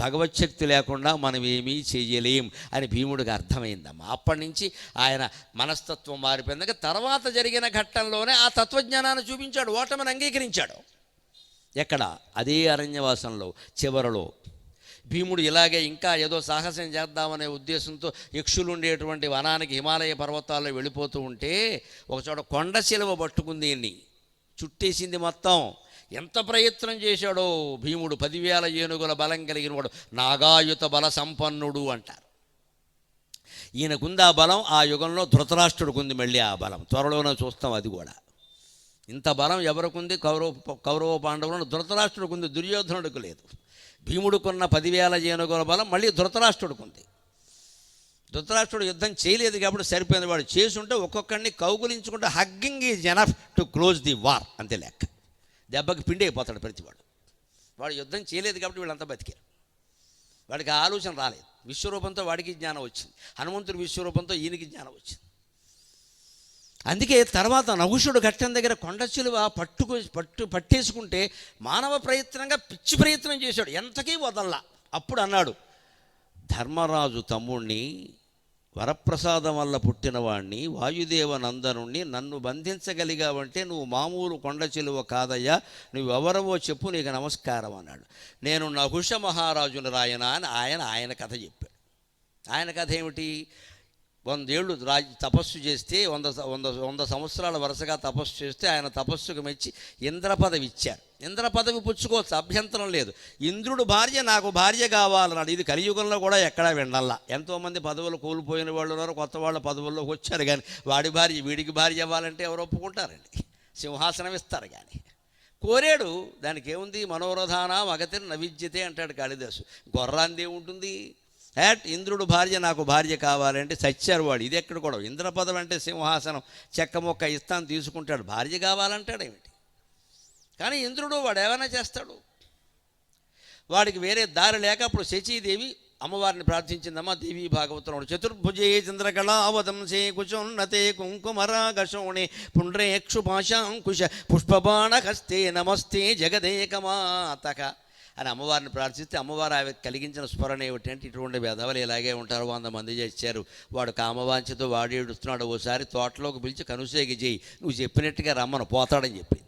భగవచ్చక్తి లేకుండా మనం ఏమీ చేయలేం అని భీముడికి అర్థమైందమ్మా. అప్పటి నుంచి ఆయన మనస్తత్వం మారిపోయిందాక తర్వాత జరిగిన ఘట్టంలోనే ఆ తత్వజ్ఞానాన్ని చూపించాడు, ఓటమిని అంగీకరించాడు. ఎక్కడ? అదే అరణ్యవాసంలో చివరలో భీముడు ఇలాగే ఇంకా ఏదో సాహసం చేద్దామనే ఉద్దేశంతో యక్షులు ఉండేటువంటి వనానికి హిమాలయ పర్వతాల్లో వెళ్ళిపోతూ ఉంటే ఒకచోట కొండ శిలువ పట్టుకుంది, ఈయన్ని చుట్టేసింది మొత్తం. ఎంత ప్రయత్నం చేశాడో భీముడు, 10,000 ఏనుగుల బలం కలిగిన వాడు, నాగాయుత బల సంపన్నుడు అంటారు. ఈయనకుంది ఆ బలం. ఆ యుగంలో ధృతరాష్ట్రుడికుంది మళ్ళీ ఆ బలం, త్వరలోనే చూస్తాం అది కూడా. ఇంత బలం ఎవరికుంది? కౌరవ పాండవులను ధృతరాష్ట్రుడికుంది, దుర్యోధనుడికి లేదు. భీముడుకున్న 10,000 ఏనుగుల బలం మళ్ళీ ధృతరాష్ట్రుడికుంది. ధృతరాష్ట్రుడు యుద్ధం చేయలేదు కాబట్టి సరిపోయింది. వాడు చేసుంటే ఒక్కొక్కడిని కౌగులించుకుంటే hugging is enough to close the war, అంతే లెక్క. దెబ్బకి పిండి అయిపోతాడు ప్రతివాడు. వాడు యుద్ధం చేయలేదు కాబట్టి వీళ్ళంతా బతికారు. వాడికి ఆలోచన రాలేదు. విశ్వరూపంతో వాడికి జ్ఞానం వచ్చింది, హనుమంతుడి విశ్వరూపంతో ఈయనకి జ్ఞానం వచ్చింది. అందుకే తర్వాత నహుషుడు ఘట్టం దగ్గర కొండ చిలువ పట్టేసుకుంటే మానవ ప్రయత్నంగా పిచ్చి ప్రయత్నం చేశాడు, ఎంతకీ వదల్లా. అప్పుడు అన్నాడు, ధర్మరాజు తమ్ముణ్ణి, వరప్రసాదం వల్ల పుట్టినవాణ్ణి, వాయుదేవ నందనుణ్ణి నన్ను బంధించగలిగావంటే నువ్వు మామూలు కొండ చిలువ కాదయ్యా, నువ్వెవరవో చెప్పు, నీకు నమస్కారం అన్నాడు. నేను నహుష మహారాజుని రాయనా అని ఆయన కథ చెప్పాడు. ఆయన కథ ఏమిటి? 100 ఏళ్ళు తపస్సు చేస్తే 100 సంవత్సరాల వరుసగా తపస్సు చేస్తే ఆయన తపస్సుకు మెచ్చి ఇంద్ర పదవి ఇచ్చారు. ఇంద్ర పదవి పుచ్చుకోవచ్చు, అభ్యంతరం లేదు. ఇంద్రుడు భార్య నాకు భార్య కావాలన్నాడు. ఇది కలియుగంలో కూడా ఎక్కడా వినల్లా. ఎంతోమంది పదవులు కోల్పోయిన వాళ్ళు ఉన్నారు, కొత్త వాళ్ళ పదవుల్లోకి వచ్చారు. కానీ వాడి భార్య వీడికి భార్య అవ్వాలంటే ఎవరు ఒప్పుకుంటారండి? సింహాసనం ఇస్తారు. కానీ కోరాడు, దానికి ఏముంది? మనోరథాన మగతిని నవిద్యతే అంటాడు కాళిదాసు. గొర్రాంది ఏముంటుంది? ఇంద్రుడు భార్య నాకు భార్య కావాలంటే చచ్చారు వాడు. ఇది ఎక్కడ కూడా ఇంద్రపదం అంటే సింహాసనం చెక్క మొక్క ఇస్తాను తీసుకుంటాడు, భార్య కావాలంటాడు ఏమిటి? కానీ ఇంద్రుడు వాడు ఏమైనా చేస్తాడు, వాడికి వేరే దారి లేక అప్పుడు శచీదేవి అమ్మవారిని ప్రార్థించిందమ్మా. దేవి భాగవతం చతుర్భుజే చంద్రకళావదంసే కుశోన్నతే కుంకుమరాగశోణి పుండ్రేక్షు పాశాంకుశ పుష్పబాణ హస్తే నమస్తే జగదేకమాతక అని అమ్మవారిని ప్రార్థిస్తే అమ్మవారు ఆమె కలిగించిన స్మరణ ఏమిటంటే, ఇటువంటి వెధవలు ఇలాగే ఉంటారు, 100 మంది చేశారు, వాడు కామవాంఛతో వాడు ఏడుస్తున్నాడు, ఓసారి తోటలోకి పిలిచి కనుసేగి చేయి, నువ్వు చెప్పినట్టుగా రమ్మను పోతాడని చెప్పింది.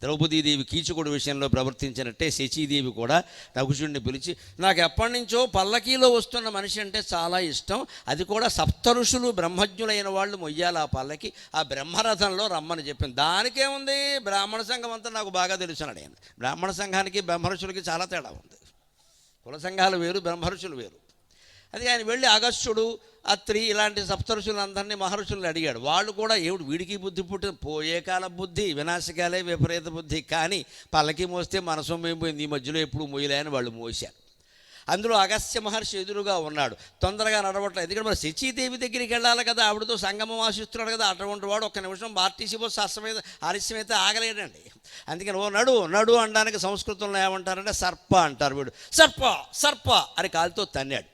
ద్రౌపదీదేవి కీచకుడి విషయంలో ప్రవర్తించినట్టే శచీదేవి కూడా నహుషుడిని పిలిచి, నాకు ఎప్పటి నుంచో పల్లకీలో వస్తున్న మనిషి అంటే చాలా ఇష్టం, అది కూడా సప్తఋషులు బ్రహ్మజ్ఞులైన వాళ్ళు మొయ్యాలి ఆ పల్లకి, ఆ బ్రహ్మరథంలో రమ్మని చెప్పింది. దానికేముంది, బ్రాహ్మణ సంఘం అంతా నాకు బాగా తెలుసు అన్నాడు ఆయన. బ్రాహ్మణ సంఘానికి బ్రహ్మఋషులకి చాలా తేడా ఉంది. కుల సంఘాలు వేరు, బ్రహ్మఋషులు వేరు. అది ఆయన వెళ్ళి అగస్త్యుడు, అత్రి ఇలాంటి సప్తఋషులందరినీ మహర్షులను అడిగాడు. వాళ్ళు కూడా ఏమిటి వీడికి బుద్ధి పుట్టిన పోయే కాల బుద్ధి, వినాశకాలే విపరీత బుద్ధి, కానీ పల్లకి మోస్తే మనసు పోయింది, ఈ మధ్యలో ఎప్పుడు మోయలే అని వాళ్ళు మోశారు. అందులో అగస్త్య మహర్షి ఎదురుగా ఉన్నాడు, తొందరగా నడవట్లేదు. ఎందుకంటే మరి శచీదేవి దగ్గరికి వెళ్ళాలి కదా, ఆవిడతో సంగమం ఆశిస్తున్నాడు కదా. అటువంటి వాడు ఒక్క నిమిషం ఆర్టీసీ బస్సు ఆలస్యమైతే ఆగలేడండి. అందుకని ఓ నడు నడు అనడానికి సంస్కృతంలో ఏమంటారంటే సర్ప అంటారు. వీడు సర్ప సర్ప అని కాలుతో తన్నాడు.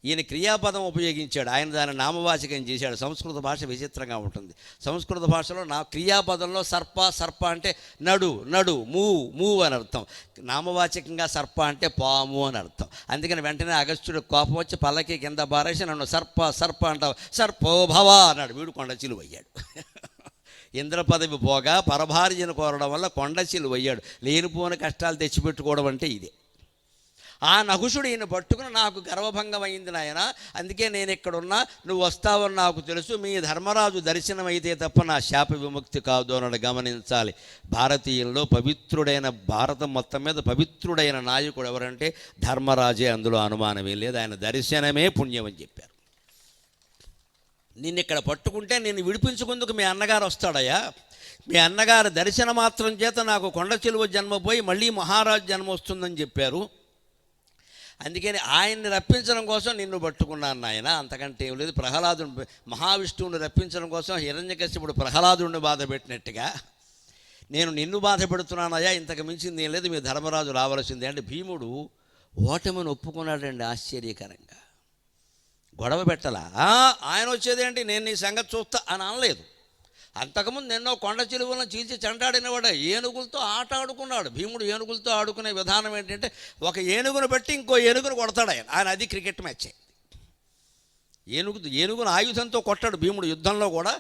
ఈయన క్రియాపదం ఉపయోగించాడు, ఆయన దాన్ని నామవాచకం చేశాడు. సంస్కృత భాష విచిత్రంగా ఉంటుంది. సంస్కృత భాషలో క్రియాపదంలో సర్ప సర్ప అంటే నడు నడు మూవ్ అని అర్థం, నామవాచకంగా సర్ప అంటే పాము అని అర్థం. అందుకని వెంటనే అగస్త్యుడు కోపం వచ్చి పల్లకి కింద బారేసి నన్ను సర్ప సర్ప అంటావు, సర్పోభవ అన్నాడు. వీడు కొండ చిలువయ్యాడు. ఇంద్ర పదవి పోగా పరభార్యను కోరడం వల్ల కొండ చిలువయ్యాడు. లేనిపోని కష్టాలు తెచ్చిపెట్టుకోవడం అంటే ఇదే. ఆ నహుషుడు ఈయన పట్టుకుని, నాకు గర్వభంగం అయింది నాయన, అందుకే నేను ఇక్కడున్నా, నువ్వు వస్తావని నాకు తెలుసు, మీ ధర్మరాజు దర్శనం అయితే తప్ప నా శాప విముక్తి కాదు అన్నాడు. గమనించాలి, భారతీయుల్లో పవిత్రుడైన, భారతం మొత్తం మీద పవిత్రుడైన నాయకుడు ఎవరంటే ధర్మరాజే, అందులో అనుమానమే లేదు. ఆయన దర్శనమే పుణ్యం అని చెప్పారు. నిన్ను ఇక్కడ పట్టుకుంటే నిన్ను విడిపించుకుందుకు మీ అన్నగారు వస్తాడయ్యా, మీ అన్నగారు దర్శన మాత్రం చేత నాకు కొండ చిలువ జన్మ పోయి మళ్ళీ మహారాజు జన్మ వస్తుందని చెప్పారు. అందుకని ఆయన్ని రప్పించడం కోసం నిన్ను పట్టుకున్నాను నాయన, అంతకంటే ఏం లేదు. ప్రహ్లాదుని, మహావిష్ణువుని రప్పించడం కోసం హిరణ్యకశిపుడు ప్రహ్లాదుని బాధ పెట్టినట్టుగా నేను నిన్ను బాధ పెడుతున్నానయ్యా, ఇంతకు మించింది ఏం లేదు, మీ ధర్మరాజు రావాల్సిందే అంటే భీముడు ఓటమిని ఒప్పుకున్నాడండి. ఆశ్చర్యకరంగా గొడవ పెట్టలా. ఆయన వచ్చేదేంటి, నేను నీ సంగతి చూస్తా అని అనలేదు. అంతకుముందు ఎన్నో కొండ చిలువలను చీల్చి చెంటాడినవాడు, ఏనుగులతో ఆట ఆడుకున్నాడు. భీముడు ఏనుగులతో ఆడుకునే విధానం ఏంటంటే ఒక ఏనుగును బట్టి ఇంకో ఏనుగును కొడతాడు ఆయన. అది క్రికెట్ మ్యాచ్. ఏనుగును ఆయుధంతో కొట్టాడు భీముడు. యుద్ధంలో కూడా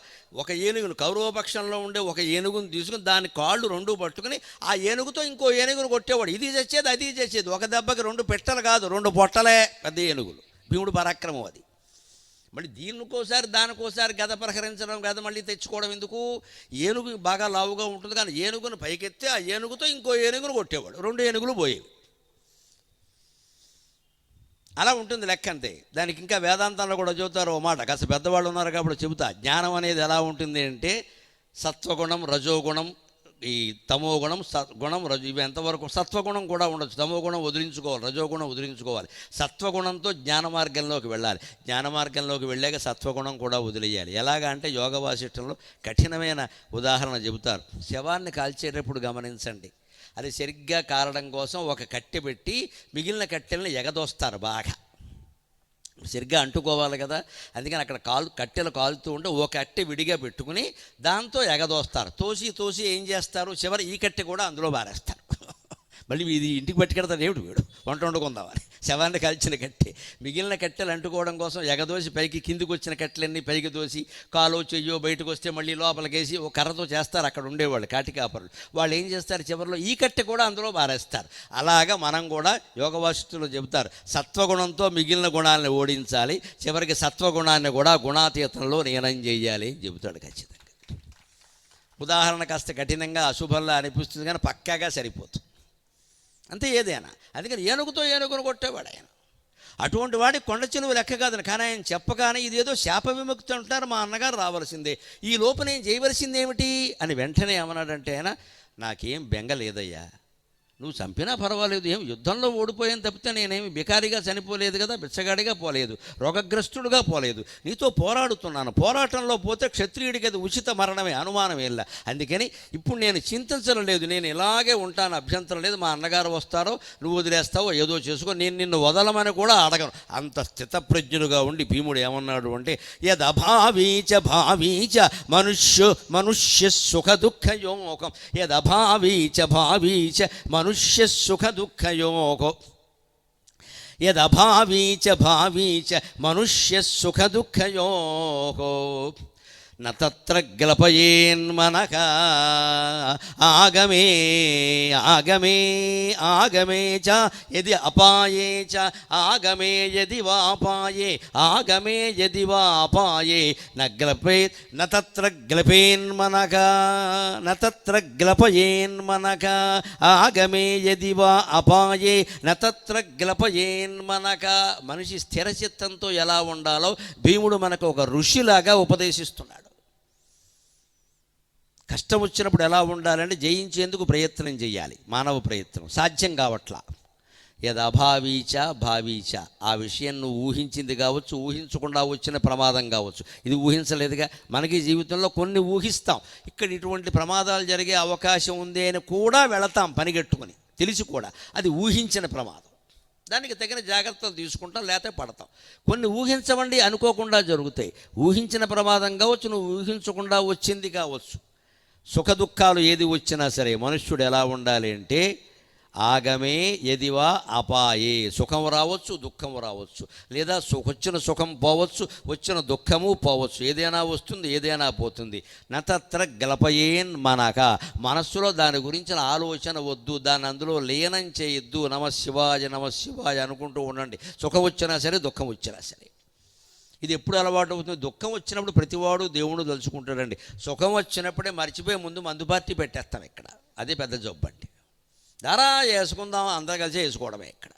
ఒక ఏనుగును, కౌరవపక్షంలో ఉండే ఒక ఏనుగును తీసుకుని దాని కాళ్ళు రెండు పట్టుకుని ఆ ఏనుగుతో ఇంకో ఏనుగును కొట్టేవాడు. ఇది చచ్చేది అది చచ్చేది. ఒక దెబ్బకి రెండు పెట్టలు కాదు, రెండు పొట్టలే పెద్ద ఏనుగులు. భీముడు పరాక్రమం అది. మళ్ళీ దీనికోసారి దానికోసారి గద ప్రహరించడం, గద మళ్ళీ తెచ్చుకోవడం ఎందుకు? ఏనుగు బాగా లావుగా ఉంటుంది కానీ ఏనుగును పైకెత్తే ఆ ఏనుగుతో ఇంకో ఏనుగును కొట్టేవాడు, రెండు ఏనుగులు పోయేవి. అలా ఉంటుంది లెక్క అంతే. దానికి ఇంకా వేదాంతంలో కూడా చెబుతారు ఓ మాట, కాస్త పెద్దవాళ్ళు ఉన్నారు కాబట్టి చెబుతా. జ్ఞానం అనేది ఎలా ఉంటుంది అంటే సత్వగుణం, రజోగుణం, ఈ తమోగుణం, గుణం, రజు, ఇవి ఎంతవరకు. సత్వగుణం కూడా ఉండొచ్చు, తమోగుణం వదిలించుకోవాలి, రజోగుణం వదిలించుకోవాలి. సత్వగుణంతో జ్ఞాన మార్గంలోకి వెళ్ళాలి. జ్ఞాన మార్గంలోకి వెళ్ళాక సత్వగుణం కూడా వదిలేయాలి. ఎలాగా అంటే యోగ వాసిష్టంలో కఠినమైన ఉదాహరణ చెబుతారు. శవాన్ని కాల్చేటప్పుడు గమనించండి, అది సరిగ్గా కారడం కోసం ఒక కట్టె పెట్టి మిగిలిన కట్టెలను ఎగదోస్తారు బాగా, సరిగ్గా అంటుకోవాలి కదా. అందుకని అక్కడ కట్టెలు కాలుతూ ఉంటే ఒక కట్టె విడిగా పెట్టుకుని దాంతో ఎగదోస్తారు. తోసి ఏం చేస్తారు, చివరి ఈ కట్టె కూడా అందులో బారేస్తారు. మళ్ళీ ఇది ఇంటికి పట్టుకెడతాడు ఏమిటి వీడు, వంట వండుకుందామని. శవాన్ని కాల్చిన కట్టె మిగిలిన కట్టెలు అంటుకోవడం కోసం ఎగదోసి పైకి, కిందికి వచ్చిన కట్టెలన్నీ పైకి దోసి కాలో చెయ్యో బయటకు వస్తే మళ్ళీ లోపలికేసి ఒక కర్రతో చేస్తారు అక్కడ ఉండేవాళ్ళు కాటికాపరులు. వాళ్ళు ఏం చేస్తారు, చివరిలో ఈ కట్టె కూడా అందులో బారేస్తారు. అలాగా మనం కూడా యోగ వాసిష్ఠులు చెబుతారు, సత్వగుణంతో మిగిలిన గుణాలను ఓడించాలి, చివరికి సత్వగుణాన్ని కూడా గుణాతీతంలో లీనం చేయాలి అని చెబుతాడు ఖచ్చితంగా. ఉదాహరణ కాస్త కఠినంగా అశుభంలా అనిపిస్తుంది కానీ పక్కాగా సరిపోతుంది అంతే ఏదైనా. అందుకని ఏనుగుతో ఏనుగును కొట్టేవాడు ఆయన. అటువంటి వాడి కొండ చిలువ లెక్క కాదని. కానీ ఆయన చెప్పగానే ఇదేదో శాప విముక్తి అంటున్నారు, మా అన్నగారు రావాల్సిందే, ఈ లోపు నేను చేయవలసింది ఏమిటి అని వెంటనే ఏమన్నాడంటే ఆయన, నాకేం బెంగ లేదయ్యా, నువ్వు చంపినా పర్వాలేదు, ఏం యుద్ధంలో ఓడిపోయాను తప్పితే నేనేమి బికారిగా చనిపోలేదు కదా, బిచ్చగాడిగా పోలేదు, రోగగ్రస్తుడుగా పోలేదు, నీతో పోరాడుతున్నాను. పోరాటంలో పోతే క్షత్రియుడికి అది ఉచిత మరణమే, అనుమానం వెళ్ళ. అందుకని ఇప్పుడు నేను చింతించడం లేదు, నేను ఇలాగే ఉంటాను, అభ్యంతరం లేదు. మా అన్నగారు వస్తారో నువ్వు వదిలేస్తావో ఏదో చేసుకో, నేను నిన్ను వదలమని కూడా అడగను. అంత స్థితప్రజ్ఞుడుగా ఉండి భీముడు ఏమన్నాడు అంటే, యదభావీచ భావీచ మనుష్య సుఖ దుఃఖయోగం, యదభావీచ భావీచ మనుష్య సుఖ దుఃఖయోగో, యదభావీచ భావీచ మనుష్య సుఖ దుఃఖయోగో, న తత్ర గ్లపయేన్మనః ఆగమే ఆగమే ఆగమే చ యది అపాయే చ ఆగమే యది వాపాయే ఆగమే యది వాపాయే న తత్ర గ్లపేన్మనః న తత్ర గ్లపయేన్మనః ఆగమే యది వా అపాయే న తత్ర గ్లపయేన్మనః. మనిషి స్థిరచిత్తంతో ఎలా ఉండాలో భీముడు మనకు ఒక ఋషిలాగా ఉపదేశిస్తున్నాడు. కష్టం వచ్చినప్పుడు ఎలా ఉండాలంటే జయించేందుకు ప్రయత్నం చేయాలి, మానవ ప్రయత్నం సాధ్యం కావట్లా. యదభావీచ భావీచ, ఆ విషయం నువ్వు ఊహించింది కావచ్చు, ఊహించకుండా వచ్చిన ప్రమాదం కావచ్చు. ఇది ఊహించలేదుగా. మనకి జీవితంలో కొన్ని ఊహిస్తాం, ఇక్కడ ఇటువంటి ప్రమాదాలు జరిగే అవకాశం ఉంది అని కూడా వెళతాం పనిగట్టుకుని, తెలిసి కూడా. అది ఊహించిన ప్రమాదం, దానికి తగిన జాగ్రత్తలు తీసుకుంటాం, లేకపోతే పడతాం. కొన్ని ఊహించవండి అనుకోకుండా జరుగుతాయి. ఊహించిన ప్రమాదం కావచ్చు, నువ్వు ఊహించకుండా వచ్చింది కావచ్చు. సుఖ దుఃఖాలు ఏది వచ్చినా సరే మనుష్యుడు ఎలా ఉండాలి అంటే ఆగమే యదివా అపాయే, సుఖం రావచ్చు దుఃఖం రావచ్చు, లేదా వచ్చిన సుఖం పోవచ్చు, వచ్చిన దుఃఖము పోవచ్చు, ఏదైనా వస్తుంది ఏదైనా పోతుంది. నతత్ర గ్లపయేన్ మనక, మనస్సులో దాని గురించిన ఆలోచన వద్దు, దాన్ని అందులో లీనం చేయొద్దు. నమశివాయ నమశివాయ అనుకుంటూ ఉండండి, సుఖం వచ్చినా సరే దుఃఖం వచ్చినా సరే. ఇది ఎప్పుడు అలవాటు అవుతుంది, దుఃఖం వచ్చినప్పుడు ప్రతివాడు దేవుడు తలుచుకుంటాడండి. సుఖం వచ్చినప్పుడే మర్చిపోయి ముందు మందు పార్టీ పెట్టేస్తాం ఇక్కడ, అదే పెద్ద జబ్బు అంటే. దారా వేసుకుందాం, అందరూ కలిసి వేసుకోవడమే, ఇక్కడ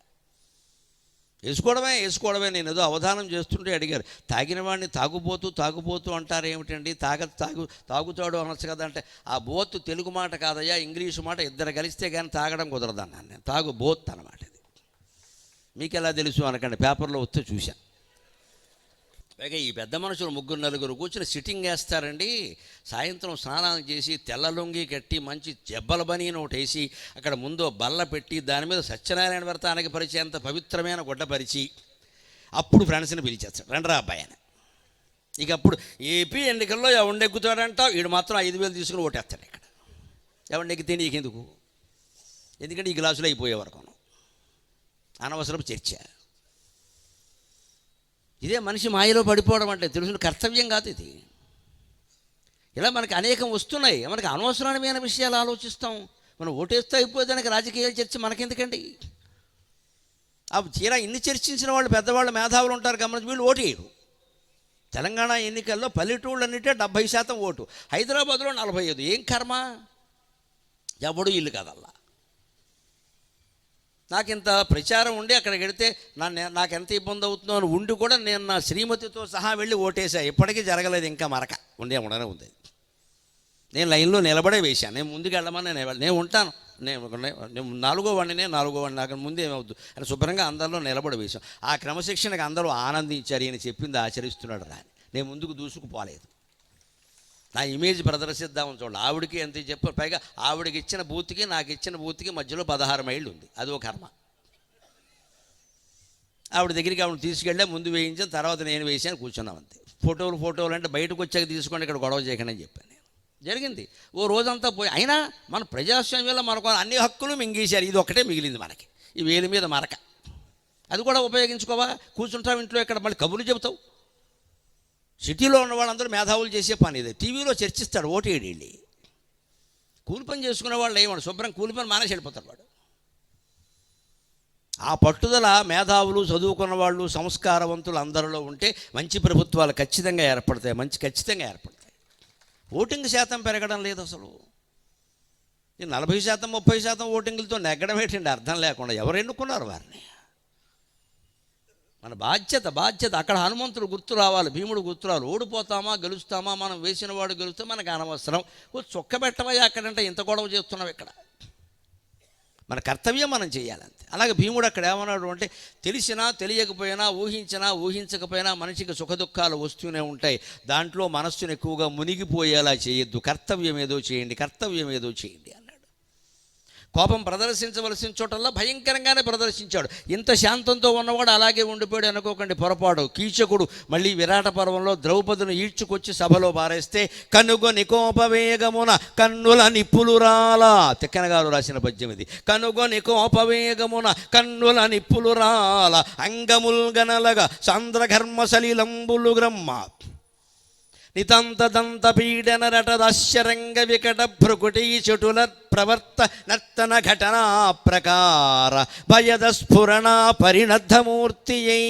వేసుకోవడమే. నేను ఏదో అవధానం చేస్తుంటే అడిగారు, తాగిన వాడిని తాగుపోతూ అంటారు ఏమిటండి, తాగుతాడు అనొచ్చు కదా అంటే, ఆ బోత్ తెలుగు మాట కాదయ్యా, ఇంగ్లీషు మాట, ఇద్దరు కలిస్తే కానీ తాగడం కుదరదన్నాను నేను. తాగుబోత్ అన్నమాట ఇది. మీకు ఎలా తెలుసు అనకండి, పేపర్లో వస్తే చూశాను. పైగా ఈ పెద్ద మనుషులు 3-4 కూర్చుని సిట్టింగ్ వేస్తారండి. సాయంత్రం స్నానాలు చేసి తెల్ల లొంగి కట్టి మంచి జబ్బల బనీని ఒకటి వేసి అక్కడ ముందు బల్ల పెట్టి దాని మీద సత్యనారాయణ వ్రతానికి పరిచేంత పవిత్రమైన గుడ్డ పరిచి అప్పుడు ఫ్రెండ్స్ని పిలిచేస్తాడు, రండ్రా అబ్బాయి అని. ఇక అప్పుడు ఏపీ ఎన్నికల్లో ఎవడెక్కుతాడంట, వీడు మాత్రం 5,000 తీసుకుని ఓటేస్తాడు. ఇక్కడ ఎవడెక్కితే నీకెందుకు, ఎందుకంటే ఈ గ్లాసులో అయిపోయే వరకు అనవసరపు చర్చ. ఇదే మనిషి మాయలో పడిపోవడం అంటే, తెలుసు కర్తవ్యం కాదు ఇది. ఇలా మనకి అనేకం వస్తున్నాయి, మనకి అనవసరమైన విషయాలు ఆలోచిస్తాం. మనం ఓటేస్తే అయిపోయేదానికి రాజకీయాల చర్చ మనకెందుకండి? ఆ తీరా ఇన్ని చర్చించిన వాళ్ళు పెద్దవాళ్ళు మేధావులు ఉంటారు గమనించి, వీళ్ళు ఓటేయరు. తెలంగాణ ఎన్నికల్లో పల్లెటూళ్ళన్నింటే 70% ఓటు, హైదరాబాద్లో 45. ఏం కర్మ, ఎవడు ఇల్లు కదల్లా. నాకు ఇంత ప్రచారం ఉండి అక్కడికి వెళితే నాకు ఎంత ఇబ్బంది అవుతుందో అని ఉండి కూడా నేను నా శ్రీమతితో సహా వెళ్ళి ఓటేసా. ఎప్పటికీ జరగలేదు, ఇంకా మరక ఉండనే ఉంది. నేను లైన్లో నిలబడే వేశాను. నేను ముందుకు వెళ్ళమని నేను ఉంటాను, నేను నాలుగో వాడిని నాకు ముందు ఏమవుద్దు అని శుభ్రంగా అందరిలో నిలబడి వేశాం. ఆ క్రమశిక్షణకు అందరూ ఆనందించారు, ఈయన చెప్పింది ఆచరిస్తున్నాడు రాని. నేను ముందుకు దూసుకుపోలేదు, నా ఇమేజ్ ప్రదర్శిద్దామని చూడండి. ఆవిడకి ఎంత చెప్పారు, పైగా ఆవిడకి ఇచ్చిన బూత్కి నాకు ఇచ్చిన బూత్కి మధ్యలో 16 మైళ్ళు ఉంది. అదో కర్మ. ఆవిడ దగ్గరికి ఆవిడ తీసుకెళ్ళా, ముందు వేయించాను, తర్వాత నేను వేసాను, కూర్చున్నాం అంతే. ఫోటోలు అంటే బయటకు వచ్చాక తీసుకోండి, ఇక్కడ గొడవ చేయకండి అని చెప్పాను. నేను జరిగింది ఓ రోజంతా పోయి. అయినా మన ప్రజాస్వామ్యంలో మనకు అన్ని హక్కులు మింగేశారు, ఇది ఒకటే మిగిలింది మనకి, ఈ వేలి మీద మరక. అది కూడా ఉపయోగించుకోవా, కూర్చుంటావు ఇంట్లో, ఇక్కడ మళ్ళీ కబుర్లు చెబుతావు. సిటీలో ఉన్న వాళ్ళందరూ మేధావులు చేసే పని ఇది. టీవీలో చర్చిస్తాడు, ఓటేడి వెళ్ళి. కూలి పని చేసుకునే వాళ్ళు ఏమన్నా శుభ్రం కూలి పని మానేసి వెళ్ళిపోతాడు వాడు. ఆ పట్టుదల మేధావులు, చదువుకున్న వాళ్ళు, సంస్కారవంతులు అందరిలో ఉంటే మంచి ప్రభుత్వాలు ఖచ్చితంగా ఏర్పడతాయి, ఖచ్చితంగా ఏర్పడతాయి. ఓటింగ్ శాతం పెరగడం లేదు అసలు. 40%, 30% ఓటింగులతో నెగ్గడం ఏంటండి అర్థం లేకుండా. ఎవరు ఎన్నుకున్నారు వారిని? మన బాధ్యత. అక్కడ హనుమంతుడు గుర్తు రావాలి, భీముడు గుర్తు రావాలి. ఓడిపోతామా గెలుస్తామా, మనం వేసిన వాడు గెలిస్తే మనకు అనవసరం. చొక్క పెట్టవయ్యా అక్కడంటే ఇంత గొడవ చేస్తున్నాం ఇక్కడ. మన కర్తవ్యం మనం చేయాలంతే. అలాగే భీముడు అక్కడ ఏమన్నాడు అంటే, తెలిసినా తెలియకపోయినా, ఊహించకపోయినా మనిషికి సుఖదుఖాలు వస్తూనే ఉంటాయి. దాంట్లో మనస్సును ఎక్కువగా మునిగిపోయేలా చేయొద్దు. కర్తవ్యం ఏదో చేయండి అన్నాడు. కోపం ప్రదర్శించవలసిన చోటల్లా భయంకరంగానే ప్రదర్శించాడు. ఇంత శాంతంతో ఉన్నవాడు అలాగే ఉండిపోయాడు అనుకోకండి, పొరపాటు. కీచకుడు మళ్ళీ విరాట పర్వంలో ద్రౌపదిని ఈడ్చుకొచ్చి సభలో పారేస్తే, కనుగొని కోపవేగమున కన్నుల నిప్పులురాల, తిక్కనగారు రాసిన పద్యం ఇది. కనుగొని కోపవేగమున కన్నుల నిప్పులురాల, అంగముల్గనలగా సాంద్రఘర్మ సలిలంబులు గ్రమ్మ, నితంతదంత పీడనరట దాశ్యరంగ వికట భ్రుకుటీ చటుల ప్రవర్త నర్తన ఘటనా ప్రకార భయద స్ఫురణ పరిణద్ధమూర్తియై.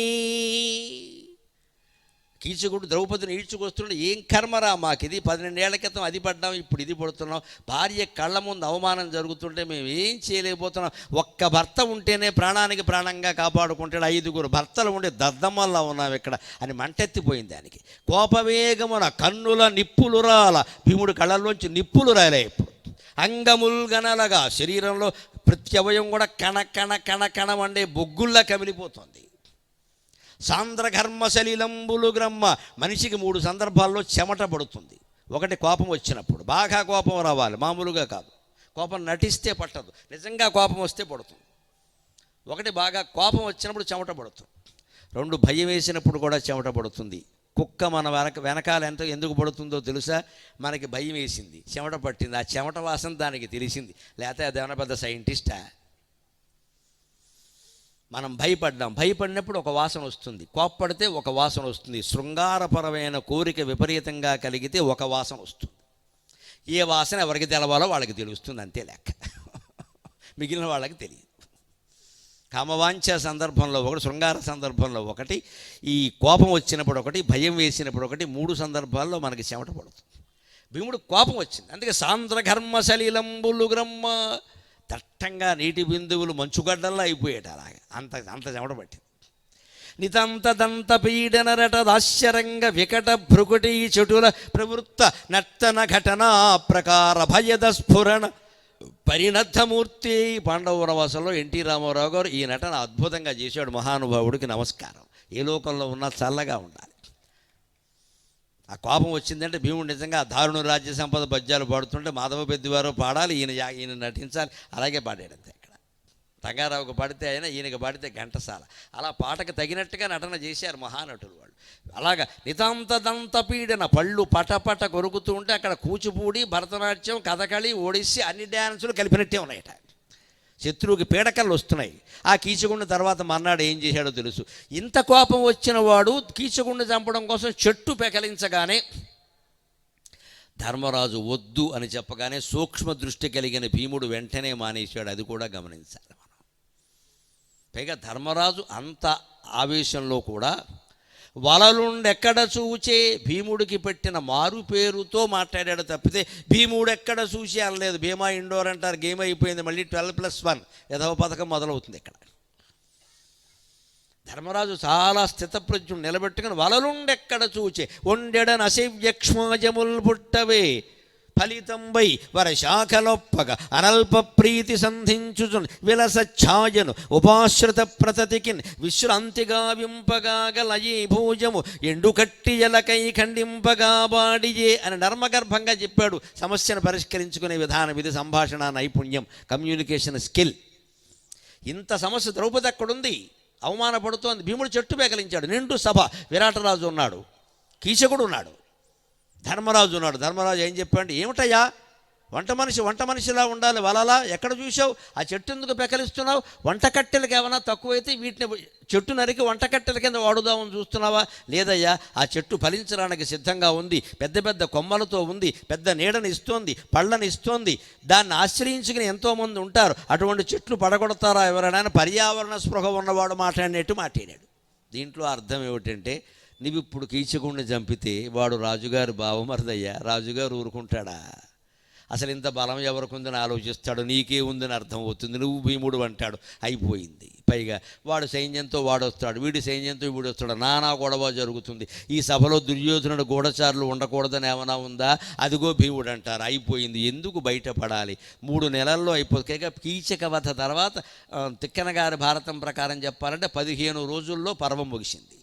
కీచకుడు ద్రౌపదిని ఈడ్చుకొస్తుంటే, ఏం కర్మరా మాకిది, 12 ఏళ్ల క్రితం అది పడ్డాం, ఇప్పుడు ఇది పడుతున్నాం. భార్య కళ్ళ ముందు అవమానం జరుగుతుంటే మేము ఏం చేయలేకపోతున్నాం. ఒక్క భర్త ఉంటేనే ప్రాణానికి ప్రాణంగా కాపాడుకుంటాడు, 5 భర్తలు ఉండే దద్దమ్మల్లా ఉన్నాం ఇక్కడ అని మంటెత్తిపోయింది దానికి. కోపవేగమున కన్నుల నిప్పులురాల, భీముడు కళ్ళల్లోంచి నిప్పులు రాలే. ఇప్పుడు అంగముల్గనలగా, శరీరంలో ప్రతి అవయం కూడా కణ వండే బొగ్గుల్లా కమిలిపోతుంది. సాంద్రఘర్మ సలిలంబులు గ్రమ్మ, మనిషికి 3 సందర్భాల్లో చెమట పడుతుంది. ఒకటి కోపం వచ్చినప్పుడు, బాగా కోపం రావాలి, మామూలుగా కాదు. కోపం నటిస్తే పట్టదు, నిజంగా కోపం వస్తే పడుతుంది. ఒకటి బాగా కోపం వచ్చినప్పుడు చెమట పడుతుంది. 2 భయం వేసినప్పుడు కూడా చెమట పడుతుంది. కుక్క మన వెనకాల ఎందుకు పడుతుందో తెలుసా? మనకి భయం వేసింది, చెమట పట్టింది, ఆ చెమట వాసన దానికి తెలిసింది. లేకపోతే అదేమన్నా పెద్ద సైంటిస్టా? మనం భయపడినప్పుడు ఒక వాసన వస్తుంది, కోప్పడితే ఒక వాసన వస్తుంది, శృంగారపరమైన కోరిక విపరీతంగా కలిగితే ఒక వాసన వస్తుంది. ఏ వాసన ఎవరికి తెలవాలో వాళ్ళకి తెలుస్తుంది, అంతే లెక్క. మిగిలిన వాళ్ళకి తెలియదు. కామవాంఛ సందర్భంలో ఒకటి, శృంగార సందర్భంలో ఒకటి, ఈ కోపం వచ్చినప్పుడు ఒకటి, భయం వేసినప్పుడు ఒకటి, 3 సందర్భాల్లో మనకి చెమట పడుతుంది. భీముడు కోపం వచ్చింది, అందుకే సాంద్రఘర్మ సలిలంబులు గ్రమ్మ, దట్టంగా నీటి బిందువులు మంచుగడ్డల్లా అయిపోయాడు. అలాగే అంత చెమట పట్టింది. నితంతదంత పీడనరట దాశ్యరంగ వికట భ్రుకుటీ చటుల ప్రవృత్త నర్తన ఘటనా ప్రకార భయద స్ఫురణ పరిణద్ధమూర్తి. పాండవరవాసంలో ఎన్టీ రామారావు గారు ఈ నటన అద్భుతంగా చేశాడు. మహానుభావుడికి నమస్కారం. ఏ లోకంలో ఉన్నా చల్లగా ఉండాలి. ఆ కోపం వచ్చిందంటే భీముడు నిజంగా దారుణ రాజ్య సంపద పద్యాలు పాడుతుంటే మాధవ పెద్దివారు పాడాలి, ఈయన నటించాలి, అలాగే పాడాడు అంతే. ఇక్కడ రంగారావుకు పాడితే ఆయన, ఈయనకి పాడితే ఘంటసాల. అలా పాటకు తగినట్టుగా నటన చేశారు మహానటులు వాళ్ళు. అలాగా నితాంత దంత పీడన పళ్ళు పటపట కొరుకుతూ ఉంటే అక్కడ కూచిపూడి, భరతనాట్యం, కథకళి, ఒడిస్సీ అన్ని డ్యాన్సులు కలిపినట్టే ఉన్నాయట. శత్రువుకి పీడకలు వస్తున్నాయి. ఆ కీచకుడిని తర్వాత మర్నాడు ఏం చేశాడో తెలుసు. ఇంత కోపం వచ్చిన వాడు కీచకుడిని చంపడం కోసం చెట్టు పెకలించగానే ధర్మరాజు వద్దు అని చెప్పగానే సూక్ష్మ దృష్టి కలిగిన భీముడు వెంటనే మానేశాడు. అది కూడా గమనించాలి మనం. పైగా ధర్మరాజు అంత ఆవేశంలో కూడా వలలుండెక్కడ చూచే భీముడికి పెట్టిన మారు పేరుతో మాట్లాడాడు తప్పితే భీముడు ఎక్కడ చూసి అనలేదు. భీమా ఇండోర్ అంటారు, గేమ్ అయిపోయింది, మళ్ళీ 12+1 యథవ పథకం మొదలవుతుంది ఇక్కడ. ధర్మరాజు చాలా స్థితప్రజ్ఞుడు నిలబెట్టుకుని వలలుండెక్కడ చూచే ఒండెడన అశివ్యక్ష్మాజముల్ పుట్టవే ఫలితంబై వరశాఖలొప్పగ అనల్ప ప్రీతి సంధించుచున్ విలసఛాయను ఉపాశ్రిత ప్రతతికిన్ విశ్రాంతిగా వింపగాగలయీ భూజము ఎండు కట్టి ఎలకై ఖండింపగా బాడియే అని నర్మగర్భంగా చెప్పాడు. సమస్యను పరిష్కరించుకునే విధానం ఇది, సంభాషణ నైపుణ్యం, కమ్యూనికేషన్ స్కిల్. ఇంత సమస్య ద్రౌపది అక్కడుంది, అవమానపడుతోంది. భీముడు చెట్టు పెకలించాడు. నిండు సభ. విరాటరాజు ఉన్నాడు, కీచకుడు ఉన్నాడు, ధర్మరాజు ఉన్నాడు. ధర్మరాజు ఏం చెప్పాడు? ఏమిటయ్యా వంట మనిషిలా ఉండాలి, వలలా ఎక్కడ చూసావు? ఆ చెట్టు ఎందుకు పెకలిస్తున్నావు? వంటకట్టెలకు ఏమైనా తక్కువైతే వీటిని చెట్టు నరికి వంటకట్టెల కింద వాడుదామని చూస్తున్నావా? లేదయ్యా, ఆ చెట్టు ఫలించడానికి సిద్ధంగా ఉంది, పెద్ద పెద్ద కొమ్మలతో ఉంది, పెద్ద నీడని ఇస్తోంది, పళ్ళని ఇస్తోంది, దాన్ని ఆశ్రయించుకుని ఎంతోమంది ఉంటారు, అటువంటి చెట్లు పడగొడతారా ఎవరైనా? పర్యావరణ స్పృహ ఉన్నవాడు మాట్లాడినట్టు మాట్లాడాడు. దీంట్లో అర్థం ఏమిటంటే, నువ్వు ఇప్పుడు కీచకుడిని చంపితే వాడు రాజుగారు బావమరిదయ్యా, రాజుగారు ఊరుకుంటాడా? అసలు ఇంత బలం ఎవరికి ఉందని ఆలోచిస్తాడు, నీకే ఉందని అర్థం అవుతుంది. నువ్వు భీముడు అంటాడు, అయిపోయింది. పైగా వాడు సైన్యంతో వాడొస్తాడు, వీడి సైన్యంతో వీడు వస్తాడు, నానా గొడవ జరుగుతుంది. ఈ సభలో దుర్యోధనుడు గూఢచారులు ఉండకూడదని ఏమైనా ఉందా? అదిగో భీముడు అంటారు, అయిపోయింది. ఎందుకు బయటపడాలి? 3 నెలల్లో అయిపోతుంది. కీచక వధ తర్వాత తిక్కన గారి భారతం ప్రకారం చెప్పాలంటే 15 రోజుల్లో పర్వం ముగిసింది.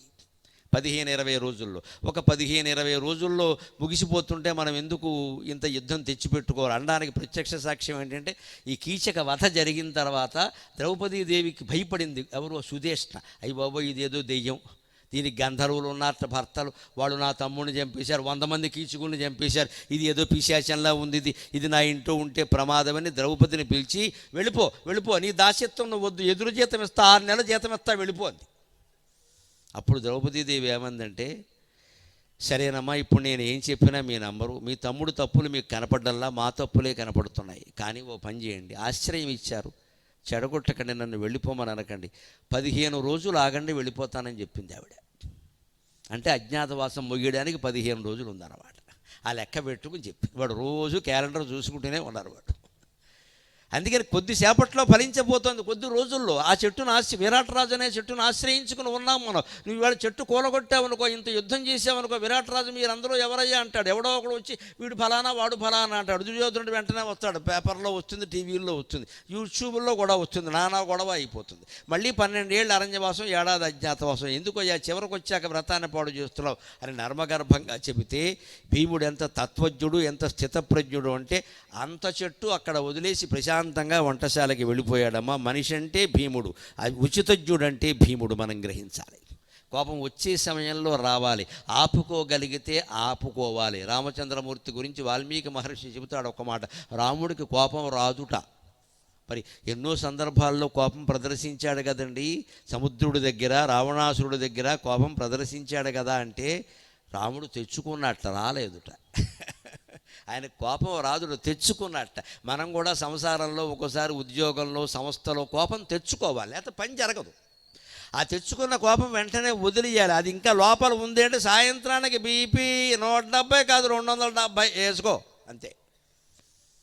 15-20 రోజుల్లో. ఒక 15-20 రోజుల్లో ముగిసిపోతుంటే మనం ఎందుకు ఇంత యుద్ధం తెచ్చిపెట్టుకోవాలి అనడానికి ప్రత్యక్ష సాక్ష్యం ఏంటంటే, ఈ కీచక వధ జరిగిన తర్వాత ద్రౌపదీదేవికి భయపడింది. ఎవరు? సుదేష్ణ. అయ్యి బాబోయ్, ఇదేదో దెయ్యం, దీనికి గంధర్వులు ఉన్నట్టు భర్తలు, వాళ్ళు నా తమ్ముడిని చంపేశారు, 100 మంది కీచకుల్ని చంపేశారు, ఇది ఏదో పిశాచంలా ఉంది, ఇది నా ఇంట్లో ఉంటే ప్రమాదమని ద్రౌపదిని పిలిచి వెళ్ళిపో, నీ దాస్యత్వం నువ్వు వద్దు, ఎదురు జీతం ఇస్తా, 6 నెలల జీతం ఇస్తా, వెళ్ళిపోంది. అప్పుడు ద్రౌపదీదేవి ఏమందంటే, సరేనమ్మా, ఇప్పుడు నేను ఏం చెప్పినా మీ నమ్మరు, మీ తమ్ముడు తప్పులు మీకు కనపడ్డల్లా మా తప్పులే కనపడుతున్నాయి, కానీ ఓ పని చేయండి, ఆశ్రయం ఇచ్చారు, చెడగొట్టకండి, నన్ను వెళ్ళిపోమని అనకండి, 15 రోజులు ఆగండి, వెళ్ళిపోతానని చెప్పింది ఆవిడ. అంటే అజ్ఞాతవాసం ముగియడానికి 15 రోజులు ఉందన్నమాట. ఆ లెక్క పెట్టుకుని చెప్పి వాడు రోజు క్యాలెండర్ చూసుకుంటూనే ఉన్నారు వాడు. అందుకని కొద్దిసేపట్లో ఫలించబోతోంది, కొద్ది రోజుల్లో. ఆ చెట్టును విరాటరాజు అనే చెట్టును ఆశ్రయించుకుని ఉన్నాం మనం. నువ్వు ఇవాళ చెట్టు కూలగొట్టావనుకో, ఇంత యుద్ధం చేసావనుకో, విరాటరాజు మీరందరూ ఎవరయ్యా అంటాడు. ఎవడో ఒకడు వచ్చి వీడు ఫలానా వాడు ఫలానా అంటాడు. దుర్యోధనుడు వెంటనే వస్తాడు, పేపర్లో వస్తుంది, టీవీల్లో వస్తుంది, యూట్యూబ్లో కూడా వస్తుంది, నానా గొడవ అయిపోతుంది. మళ్ళీ 12 ఏళ్ళు అరణ్యవాసం, ఏడాది అజ్ఞాతవాసం. ఎందుకు అయ్యా చివరికి వచ్చాక వ్రతాన్ని పాడు చేస్తున్నావు అని నర్మగర్భంగా చెబితే, భీముడు ఎంత తత్వజ్ఞుడు, ఎంత స్థితప్రజ్ఞుడు అంటే, అంత చెట్టు అక్కడ వదిలేసి ప్రశాంతంగా వంటశాలకి వెళ్ళిపోయాడమ్మా. మనిషి అంటే భీముడు, ఉచితజ్ఞుడంటే భీముడు. మనం గ్రహించాలి. కోపం వచ్చే సమయంలో రావాలి, ఆపుకోగలిగితే ఆపుకోవాలి. రామచంద్రమూర్తి గురించి వాల్మీకి మహర్షి చెబుతాడు ఒక మాట, రాముడికి కోపం రాదుట. మరి ఎన్నో సందర్భాల్లో కోపం ప్రదర్శించాడు కదండి. సముద్రుడి దగ్గర, రావణాసురుడి దగ్గర కోపం ప్రదర్శించాడు కదా. అంటే రాముడు తెచ్చుకున్నట్ట, రాలేదుట. ఆయన కోపం రాదుడు, తెచ్చుకున్నట్ట. మనం కూడా సంసారంలో, ఒక్కోసారి ఉద్యోగంలో, సంస్థలో కోపం తెచ్చుకోవాలి, లేకపోతే పని జరగదు. ఆ తెచ్చుకున్న కోపం వెంటనే వదిలేయాలి. అది ఇంకా లోపల ఉంది అంటే సాయంత్రానికి బీపీ 170 కాదు 270 వేసుకో, అంతే.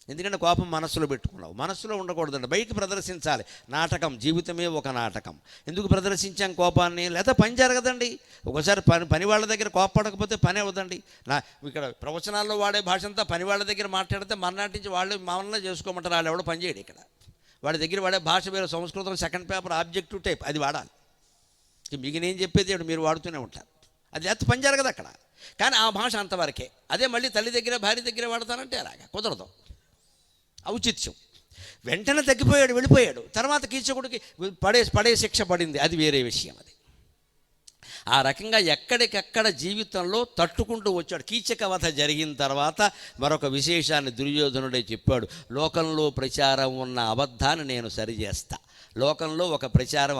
ఎందుకంటే కోపం మనస్సులో పెట్టుకున్నావు. మనస్సులో ఉండకూడదండి, బయట ప్రదర్శించాలి. నాటకం, జీవితమే ఒక నాటకం. ఎందుకు ప్రదర్శించాం కోపాన్ని? లేకపోతే పని జరగదండి. ఒకసారి పని వాళ్ళ దగ్గర కోపడకపోతే పని అవ్వదండి. ఇక్కడ ప్రవచనాల్లో వాడే భాష అంతా పని వాళ్ళ దగ్గర మాట్లాడితే మర్నాటి నుంచి వాళ్ళు మామూలుగా చేసుకోమంటారు, వాళ్ళు ఎవడో పని చేయడు. ఇక్కడ వాడి దగ్గర వాడే భాష వేరే, సంస్కృతం సెకండ్ పేపర్ ఆబ్జెక్టివ్ టైప్, అది వాడాలి. మీకు నేను చెప్పేది మీరు వాడుతూనే ఉంటారు, అది లేకపోతే పని జరగదు అక్కడ. కానీ ఆ భాష అంతవరకే. అదే మళ్ళీ తల్లి దగ్గర, భార్య దగ్గర వాడతానంటే అలాగా కుదరదు, ఔచిత్యం. వెంటనే తగ్గిపోయాడు, వెళ్ళిపోయాడు. తర్వాత కీచకుడికి పడే శిక్ష పడింది, అది వేరే విషయం. అది ఆ రకంగా ఎక్కడికక్కడ జీవితంలో తట్టుకుంటూ వచ్చాడు. కీచక వధ జరిగిన తర్వాత మరొక విశేషాన్ని దుర్యోధనుడే చెప్పాడు. లోకంలో ప్రచారం ఉన్న అబద్ధాన్ని నేను సరిచేస్తా. లోకంలో ఒక ప్రచారం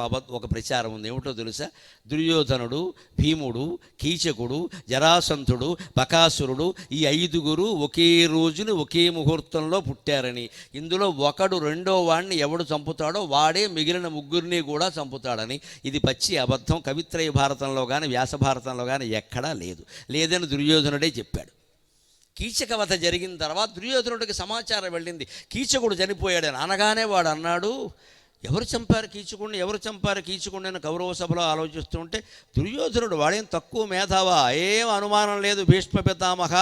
ఉంది. ఏమిటో తెలుసా? దుర్యోధనుడు, భీముడు, కీచకుడు, జరాసంధుడు, బకాసురుడు ఈ 5గురు ఒకే రోజుని ఒకే ముహూర్తంలో పుట్టారని, ఇందులో ఒకడు రెండో వాడిని ఎవడు చంపుతాడో వాడే మిగిలిన 3 కూడా చంపుతాడని. ఇది పచ్చి అబద్ధం. కవిత్రయ భారతంలో కానీ వ్యాస భారతంలో కానీ ఎక్కడా లేదని దుర్యోధనుడే చెప్పాడు. కీచక వధ జరిగిన తర్వాత దుర్యోధనుడికి సమాచారం వెళ్ళింది, కీచకుడు చనిపోయాడని. అనగానే వాడు అన్నాడు, ఎవరు చంపారు కీచకుడిని అని కౌరవ సభలో ఆలోచిస్తూ ఉంటే, దుర్యోధనుడు వాడేం తక్కువ మేధావా, ఏం అనుమానం లేదు, భీష్మ పితామహ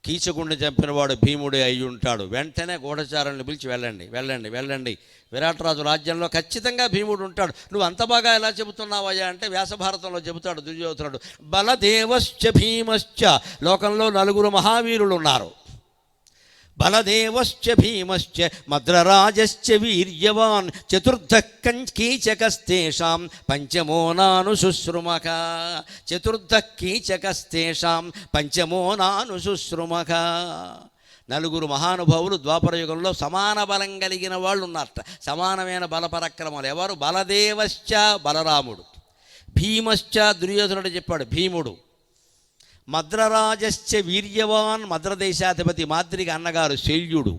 కీచకుడిని చంపినవాడు భీముడే అయి ఉంటాడు. వెంటనే గూఢచారుల్ని పిలిచి వెళ్ళండి, విరాటరాజు రాజ్యంలో ఖచ్చితంగా భీముడు ఉంటాడు. నువ్వు అంత బాగా ఎలా చెబుతున్నావయ్యా అంటే, వ్యాసభారతంలో చెబుతాడు దుర్యోధనుడు, బలదేవశ్చ భీమశ్చ, లోకంలో 4 మహావీరులు ఉన్నారు. బలదేవశ్చ భీమశ్చ మద్రరాజశ్చ వీర్యవాన్ చతుర్థః కీచకస్తేషాం పంచమో నాను శుశ్రుమఖ. నలుగురు మహానుభావులు ద్వాపరయుగంలో సమాన బలం కలిగిన వాళ్ళు ఉన్నారట, సమానమైన బలపరాక్రమాలు. ఎవరు? బలదేవశ్చ బలరాముడు, భీమశ్చ దుర్యోధనుడు చెప్పాడు భీముడు, మద్రరాజశ్చ వీర్యవాన్ మద్రదేశాధిపతి మాద్రికి అన్నగారు శల్యుడు,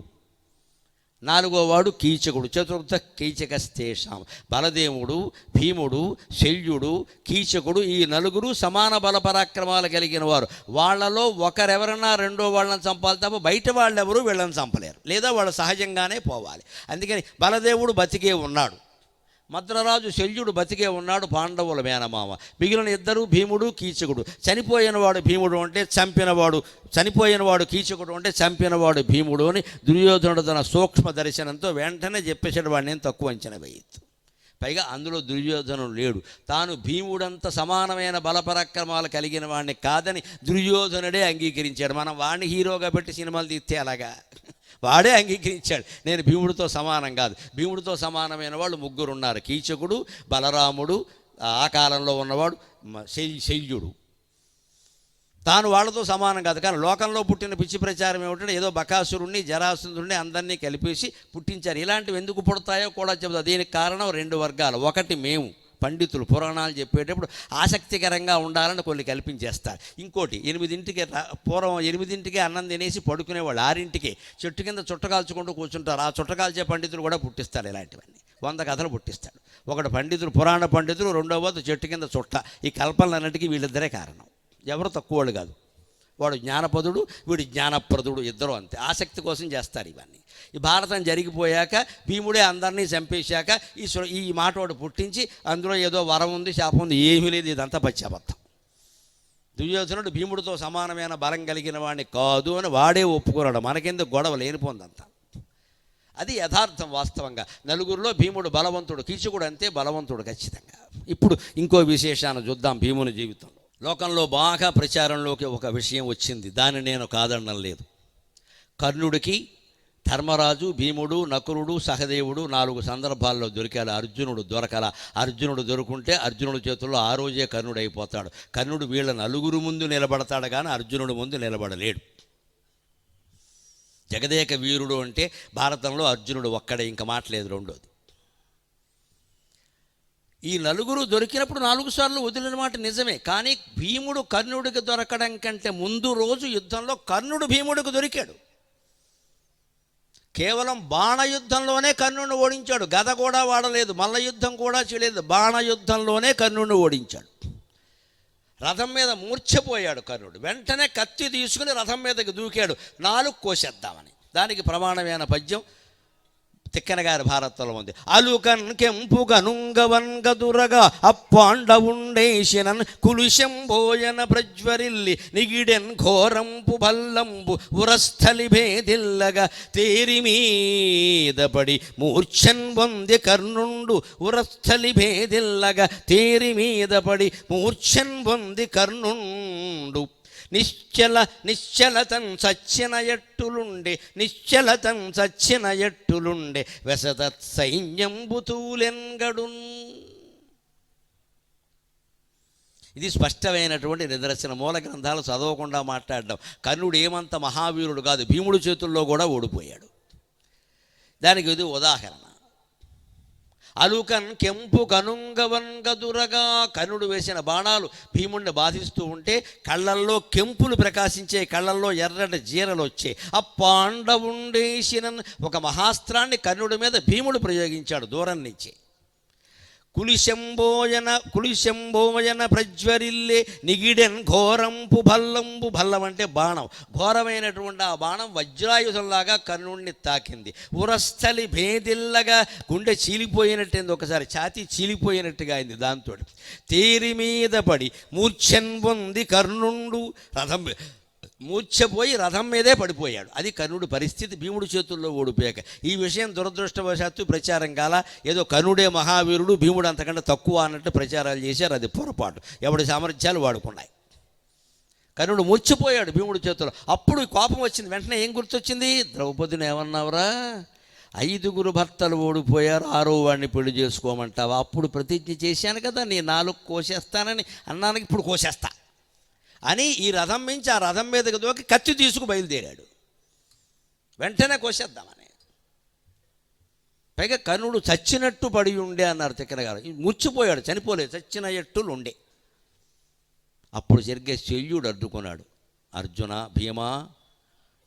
4వ వాడు కీచకుడు. చతుర్థ కీచకస్తేషాం, బలదేవుడు, భీముడు, శల్యుడు, కీచకుడు ఈ 4 సమాన బల పరాక్రమాలు కలిగిన వారు. వాళ్ళలో ఒకరెవరన్నా రెండో వాళ్ళని చంపాలి తప్ప బయట వాళ్ళెవరూ వీళ్ళని చంపలేరు, లేదా వాళ్ళు సహజంగానే పోవాలి. అందుకని బలదేవుడు బతికే ఉన్నాడు, మద్రరాజు శల్యుడు బతికే ఉన్నాడు, పాండవుల మేనమామ. మిగిలిన 2 భీముడు, కీచకుడు. చనిపోయినవాడు భీముడు అంటే చనిపోయినవాడు కీచకుడు అంటే చంపినవాడు భీముడు అని దుర్యోధనుడు తన సూక్ష్మ దర్శనంతో వెంటనే చెప్పేసాడు. వాడిని నేను తక్కువ అంచనా వేయద్దు. పైగా అందులో దుర్యోధనుడు లేడు, తాను భీముడంత సమానమైన బలపరాక్రమాలు కలిగిన వాడిని కాదని దుర్యోధనుడే అంగీకరించాడు. మనం వాడిని హీరోగా పెట్టి సినిమాలు తీస్తే అలాగా? వాడే అంగీకరించాడు, నేను భీముడితో సమానం కాదు. భీముడితో సమానమైన వాళ్ళు 3 ఉన్నారు, కీచకుడు, బలరాముడు, ఆ కాలంలో ఉన్నవాడు శల్యుడు. తాను వాళ్ళతో సమానం కాదు. కానీ లోకంలో పుట్టిన పిచ్చి ప్రచారం ఏమిటంటే, ఏదో బకాసురుణ్ణి, జరాసంధుడిని అందరినీ కలిపేసి పుట్టించారు. ఇలాంటివి ఎందుకు పుడతాయో కూడా చెబుతా. దీనికి కారణం 2 వర్గాలు. ఒకటి మేము పండితులు పురాణాలు చెప్పేటప్పుడు ఆసక్తికరంగా ఉండాలని కొన్ని కల్పించేస్తారు. ఇంకోటి 8ంటికి పూర్వం 8ంటికే అన్నం తినేసి పడుకునేవాళ్ళు, 6ంటికే చెట్టు కింద చుట్టకాల్చుకుంటూ కూర్చుంటారు. ఆ చుట్టకాల్చే పండితులు కూడా పుట్టిస్తారు ఇలాంటివన్నీ. 100 కథలు పుట్టిస్తాడు. ఒకటి పండితులు, పురాణ పండితులు, రెండవ చెట్టు కింద చుట్ట. ఈ కల్పనలన్నిటికీ వీళ్ళిద్దరే కారణం, ఎవరు తక్కువ వాళ్ళు కాదు. వాడు జ్ఞానపదుడు, వీడు జ్ఞానప్రదుడు, ఇద్దరు అంతే. ఆసక్తి కోసం చేస్తారు ఇవన్నీ. ఈ భారతం జరిగిపోయాక భీముడే అందరినీ చంపేశాక ఈ మాట వాడు పుట్టించి అందులో ఏదో వరం ఉంది, శాపం ఉంది, ఏమీ లేదు. ఇదంతా పచ్చాబద్ధం. దుర్యోధనుడు భీముడితో సమానమైన బలం కలిగిన వాడిని కాదు అని వాడే ఒప్పుకున్నాడు. మనకెందుకు గొడవ, లేనిపోందంతా. అది యథార్థం. వాస్తవంగా 4గురిలో భీముడు బలవంతుడు, కీచకుడు అంతే బలవంతుడు ఖచ్చితంగా. ఇప్పుడు ఇంకో విశేషాన్ని చూద్దాం భీముని జీవితంలో. లోకంలో బాగా ప్రచారంలోకి ఒక విషయం వచ్చింది, దాన్ని నేను కాదనడం లేదు. కర్ణుడికి ధర్మరాజు, భీముడు, నకులుడు, సహదేవుడు 4 సందర్భాల్లో దొరికాడు. అర్జునుడు దొరకల. అర్జునుడు దొరుకుంటే అర్జునుడి చేతుల్లో ఆ రోజే కర్ణుడు అయిపోతాడు. కర్ణుడు వీళ్ళ 4 ముందు నిలబడతాడు కానీ అర్జునుడు ముందు నిలబడలేడు. జగదేక వీరుడు అంటే భారతంలో అర్జునుడు ఒక్కడే, ఇంక మాట్లేదు. రెండోది, ఈ 4 దొరికినప్పుడు 4 సార్లు వదిలిన మాట నిజమే. కానీ భీముడు కర్ణుడికి దొరకడం కంటే ముందు రోజు యుద్ధంలో కర్ణుడు భీముడికి దొరికాడు. కేవలం బాణయుద్ధంలోనే కర్ణుడిని ఓడించాడు. గద కూడా వాడలేదు, మల్ల యుద్ధం కూడా చేయలేదు. బాణయుద్ధంలోనే కర్ణుడిని ఓడించాడు. రథం మీద మూర్ఛపోయాడు కర్ణుడు. వెంటనే కత్తి తీసుకుని రథం మీదకి దూకాడు, 4 కోసేద్దామని. దానికి ప్రమాణమైన పద్యం తిక్కనగారి భారతంలో ఉంది. అలుకన్ కెంపుగనుంగవన్గదురగా అప్పాండవుండేశినన్ కులుశంభోయన ప్రజ్వరిల్లి నిగిడెన్ ఘోరంపు భల్లంబు ఉరస్థలి భేదిల్లగా తేరి మీద పడి మూర్ఛన్ పొంది కర్ణుండు ఉరస్థలి భేదిల్లగా తేరి మీద పడి మూర్ఛన్ పొంది కర్ణుండు నిశ్చలతం సచ్చిన ఎట్టులుండే నిశ్చలతం సచ్చిన ఎట్టులుండే వెసతత్ సైన్యంబుతూలెన్గడున్. ఇది స్పష్టమైనటువంటి నిదర్శన. మూల గ్రంథాలు చదవకుండా మాట్లాడడం. కర్ణుడు ఏమంత మహావీరుడు కాదు, భీముడి చేతుల్లో కూడా ఓడిపోయాడు. దానికి ఇది ఉదాహరణ. అలుకన్ కెంపు కనుంగవన్గదురగా, కర్ణుడు వేసిన బాణాలు భీముడిని బాధిస్తూ ఉంటే కళ్ళల్లో కెంపులు ప్రకాశించే, కళ్ళల్లో ఎర్రటి జీరలు వచ్చే. అప్పాండవుండేసిన ఒక మహాస్త్రాన్ని కర్ణుడి మీద భీముడు ప్రయోగించాడు దూరం నుంచి. కులిశంబోయన ప్రజ్వరిల్లే నిగిడెన్ ఘోరంపు భల్లంబు. భల్లం అంటే బాణం. ఘోరమైనటువంటి ఆ బాణం వజ్రాయుధంలాగా కర్ణుడిని తాకింది. ఉరస్థలి భేదిల్లగా, గుండె చీలిపోయినట్టు, ఒకసారి ఛాతీ చీలిపోయినట్టుగా అయింది. దాంతో తేరి మీద పడి మూర్ఛన్ పొంది కర్ణుండు, రథం మూర్ఛపోయి రథం మీదే పడిపోయాడు. అది కర్ణుడి పరిస్థితి భీముడి చేతుల్లో ఓడిపోయాక. ఈ విషయం దురదృష్టవశాత్తు ప్రచారం కాల. ఏదో కర్ణుడే మహావీరుడు, భీముడు అంతకంటే తక్కువ అన్నట్టు ప్రచారాలు చేశారు. అది పొరపాటు. ఎవడి సామర్థ్యాలు వాడుకున్నాయి. కర్ణుడు మూర్ఛపోయాడు భీముడి చేతుల్లో. అప్పుడు కోపం వచ్చింది. వెంటనే ఏం గుర్తొచ్చింది? ద్రౌపదిని ఏమన్నావురా, 5 భర్తలు ఓడిపోయారు, 6వ వాడిని పెళ్లి చేసుకోమంటావా? అప్పుడు ప్రతిజ్ఞ చేశాను కదా, నీ 4 కోసేస్తానని అన్నానికి ఇప్పుడు కోసేస్తా అని ఈ రథం మించి ఆ రథం మీదకి దూకి కత్తి తీసుకు బయలుదేరాడు. వెంటనే కోసేద్దామని. పైగా కర్ణుడు చచ్చినట్టు పడి ఉండే అన్నారు తిక్కన గారు. ముచ్చిపోయాడు, చనిపోలేదు, చచ్చిన ఎట్టులు ఉండే. అప్పుడు జరిగే శల్యుడు అడ్డుకున్నాడు. అర్జున, భీమా,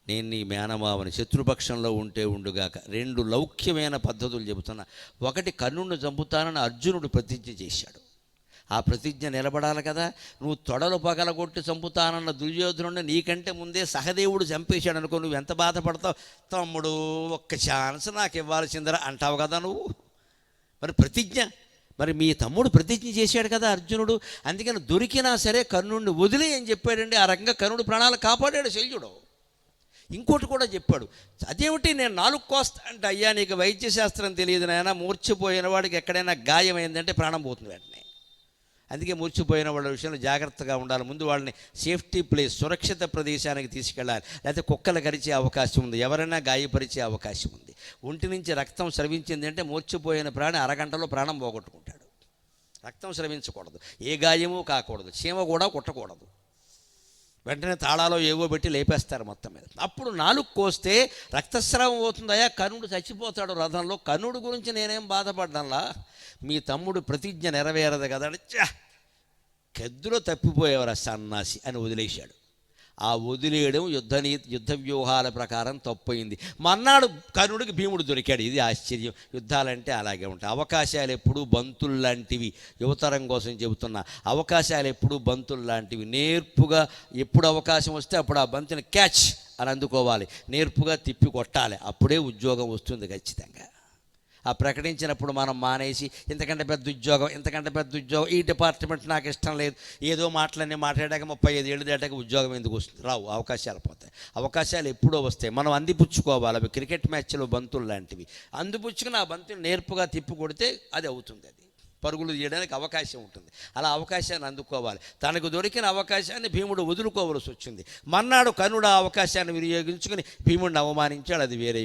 నేను నీ మేనమావని, శత్రుపక్షంలో ఉంటే ఉండుగాక. 2 లౌక్యమైన పద్ధతులు చెబుతున్నా. ఒకటి, కర్ణుడిని చంపుతానని అర్జునుడు ప్రతిజ్ఞ చేశాడు. ఆ ప్రతిజ్ఞ నిలబడాలి కదా. నువ్వు తొడలు పగలగొట్టి చంపుతానన్న దుర్యోధనుడిని నీకంటే ముందే సహదేవుడు చంపేశాడు అనుకో, నువ్వు ఎంత బాధపడతావు? తమ్ముడు, ఒక్క ఛాన్స్ నాకు ఇవ్వాల్సిందిరా అంటావు కదా నువ్వు. మరి ప్రతిజ్ఞ, మరి మీ తమ్ముడు ప్రతిజ్ఞ చేశాడు కదా అర్జునుడు. అందుకని దొరికినా సరే కర్ణుడిని వదిలే అని చెప్పాడండి. ఆ రకంగా కర్ణుడు ప్రాణాలు కాపాడాడు శల్యుడు. ఇంకోటి కూడా చెప్పాడు. అదేమిటి, నేను 4 కోస్తా అంటే, అయ్యా నీకు వైద్యశాస్త్రం తెలియదు నాయన, మూర్ఛపోయిన వాడికి ఎక్కడైనా గాయమైందంటే ప్రాణం పోతుంది వెంటనే. అందుకే మూర్చిపోయిన వాళ్ళ విషయంలో జాగ్రత్తగా ఉండాలి. ముందు వాళ్ళని సేఫ్టీ ప్లేస్, సురక్షిత ప్రదేశానికి తీసుకెళ్ళాలి. లేకపోతే కుక్కలు కరిచే అవకాశం ఉంది, ఎవరైనా గాయపరిచే అవకాశం ఉంది. ఒంటి నుంచి రక్తం స్రవించింది అంటే మూర్చిపోయిన ప్రాణి అరగంటలో ప్రాణం పోగొట్టుకుంటాడు. రక్తం స్రవించకూడదు, ఏ గాయము కాకూడదు, చీమ కూడా కుట్టకూడదు. వెంటనే తాళాలో ఏవో పెట్టి లేపేస్తారు మొత్తం మీద. అప్పుడు 4 కోస్తే రక్తస్రావం అవుతుందయా, కర్ణుడు చచ్చిపోతాడు రథంలో. కర్ణుడు గురించి నేనేం బాధపడ్డాలా, మీ తమ్ముడు ప్రతిజ్ఞ నెరవేరదు కదా అని కెద్దులో తప్పిపోయేవారు సన్నాసి అని వదిలేశాడు. ఆ వదిలేయడం యుద్ధ వ్యూహాల ప్రకారం తప్పయింది. మన్నాడు కర్ణుడికి భీముడు దొరికాడు. ఇది ఆశ్చర్యం. యుద్ధాలంటే అలాగే ఉంటాయి. అవకాశాలు ఎప్పుడూ బంతుల్లాంటివి. యువతరం కోసం చెబుతున్నా, అవకాశాలు ఎప్పుడూ బంతుల్లాంటివి. నేర్పుగా ఎప్పుడు అవకాశం వస్తే అప్పుడు ఆ బంతిని క్యాచ్ అని అందుకోవాలి, నేర్పుగా తిప్పి కొట్టాలి. అప్పుడే ఉద్యోగం వస్తుంది ఖచ్చితంగా. ఆ ప్రకటించినప్పుడు మనం మానేసి ఇంతకంటే పెద్ద ఉద్యోగం, ఈ డిపార్ట్మెంట్ నాకు ఇష్టం లేదు, ఏదో మాటలన్నీ మాట్లాడాక 35 ఏళ్ళు దాటాక ఉద్యోగం ఎందుకు వస్తుంది? రావు, అవకాశాలు పోతాయి. అవకాశాలు ఎప్పుడో వస్తాయి, మనం అందిపుచ్చుకోవాలి. అవి క్రికెట్ మ్యాచ్లో బంతులు లాంటివి. అందిపుచ్చుకుని ఆ బంతులు నేర్పుగా తిప్పి కొడితే అది అవుతుంది. అది పరుగులు తీయడానికి అవకాశం ఉంటుంది. అలా అవకాశాన్ని అందుకోవాలి. తనకు దొరికిన అవకాశాన్ని భీముడు వదులుకోవలసి వచ్చింది. మన్నాడు కర్ణుడు ఆ అవకాశాన్ని వినియోగించుకుని భీముడిని అవమానించాడు. అది వేరే